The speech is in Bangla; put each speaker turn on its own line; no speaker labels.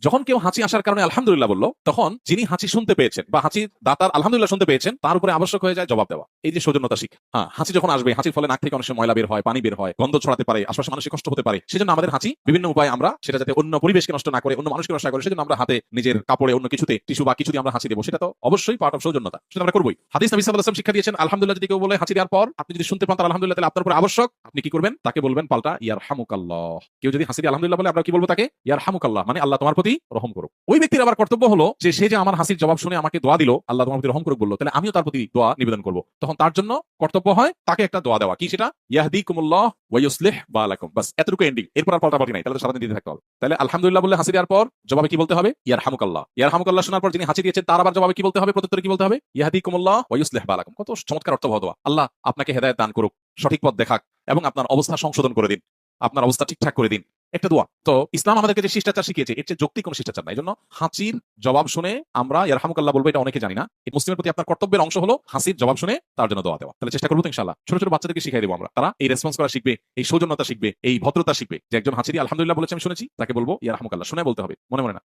যখন কেউ হাঁচি আসার কারণে আলহামদুলিল্লাহ বলল, তখন যিনি হাঁচি শুনতে পেয়েছেন বা হাঁচির দাতার আলহামদুলিল্লাহ শুনতে পেয়েছেন, তার উপরে আবশ্যক হয়ে যায় জবাব দেওয়া। এই যে সৌজন্যতা শিক্ষা। হ্যাঁ, হাঁচি যখন আসবে, হাঁচির ফলে নাক থেকে অনেক সময় ময়লা বের হয়, পানি বের হয়, গন্ধ ছড়াতে পারে, আশপাশে মানুষের কষ্ট হতে পারে। সেজন্য আমাদের হাঁচি বিভিন্ন উপায়ে আমরা সেটা যাতে অন্য পরিবেশকে নষ্ট না করে, অন্য মানুষকে নষ্ট না করে, সেজন্য আমরা হাতে, নিজের কাপড়ে, অন্য কিছুতে, টিস্যু বা কিছু দিয়ে আমরা হাঁচি দেবো। সেটা তো অবশ্যই পার্ট অফ সৌজন্যতা, সেটা আমরা করবোই। হাদিস নবী সাল্লাল্লাহু আলাইহি ওয়াসাল্লাম শিক্ষা দিয়েছেন, আলহামদুলিল্লাহ যদি কেউ বলে হাঁচি দেওয়ার পর, আপনি যদি শুনতে পান তার আলহামদুলিল্লাহ, তাহলে আপনার উপর আবশ্যক আপনি কি করবেন? তাকে বলবেন পাল্টা ইয়ারহামুকাল্লাহ। কেউ যদি হাসি দিয়ে আলহামদুলিল্লাহ বলে, আমরা কি বলবো তাকে? ইয়ারহামুকাল্লাহ, মানে আল্লাহ তোমার প্রতি রহম করুক। ওই ব্যক্তির আবার কর্তব্য হলো যে সে যে আমার হাসির জবাব শুনে আমাকে দোয়া দিল, আল্লাহ তোমার প্রতি রহম করুক বললো, তাহলে আমিও তার প্রতি দোয়া নিবেদন করব। তখন তার জন্য কর্তব্য হয় তাকে একটা দোয়া দেওয়া। কি সেটা? ইয়াহদিকুমুল্লাহ ওয়া ইউসলিহ বালাকুম। বাস এতটুকু এন্ডিং, এরপর আর পাল্টাপাল্টি নাই। তাহলে সারাদিন দিতে থাকতে হবে। তাহলে আলহামদুলিল্লাহ বলে হাসি দেওয়ার পর জবাবে কি বলতে হবে? ইয়ারহামুকাল্লাহ। ইয়ারহামুকাল্লাহ শোনার পর যিনি হাসি দিয়েছেন তার আবার জবাবে কি বলতে হবে? প্রত্যুত্তরে কি বলতে হবে? ইয়াহদিকুমুল্লাহ ওয়া ইউসলিহ বালাকুম। কত চমৎকার অর্থবহ দোয়া। আল্লাহ আপনাকে হেদায়েত দান করুক, সঠিক পথ দেখাক এবং আপনার অবস্থা সংশোধন করে দিন, আপনার অবস্থা ঠিকঠাক করে দিন। একটা দোয়া। তো ইসলাম আমাদেরকে যে শিষ্টাচার শিখিয়েছে, এর চেয়ে যৌক্তিক কোনো শিষ্টাচার নাই। এজন্য হাঁচির জবাব শুনে আমরা ইয়ারহামুকাল্লাহ বলবো, এটা অনেকে জানি না। এই মুসলিমের প্রতি আপনার কর্তব্যের অংশ হলো হাসির জবাব শুনে তার জন্য দোয়া দেওয়া। তাহলে চেষ্টা করবো তো ইনশাআল্লাহ। ছোট ছোট বাচ্চাদেরকে শিখাই দেবো আমরা, তারা এই রেসপন্স করা শিখবে, এই সৌজন্যতা শিখবে, এই ভদ্রতা শিখবে। যে একজন হাঁচি দিয়ে আলহামদুলিল্লাহ বলেছে আমি শুনেছি, তাকে বলবো ইয়ারহামুকাল্লাহ, শুনে বলতে হবে, মনে মনে না।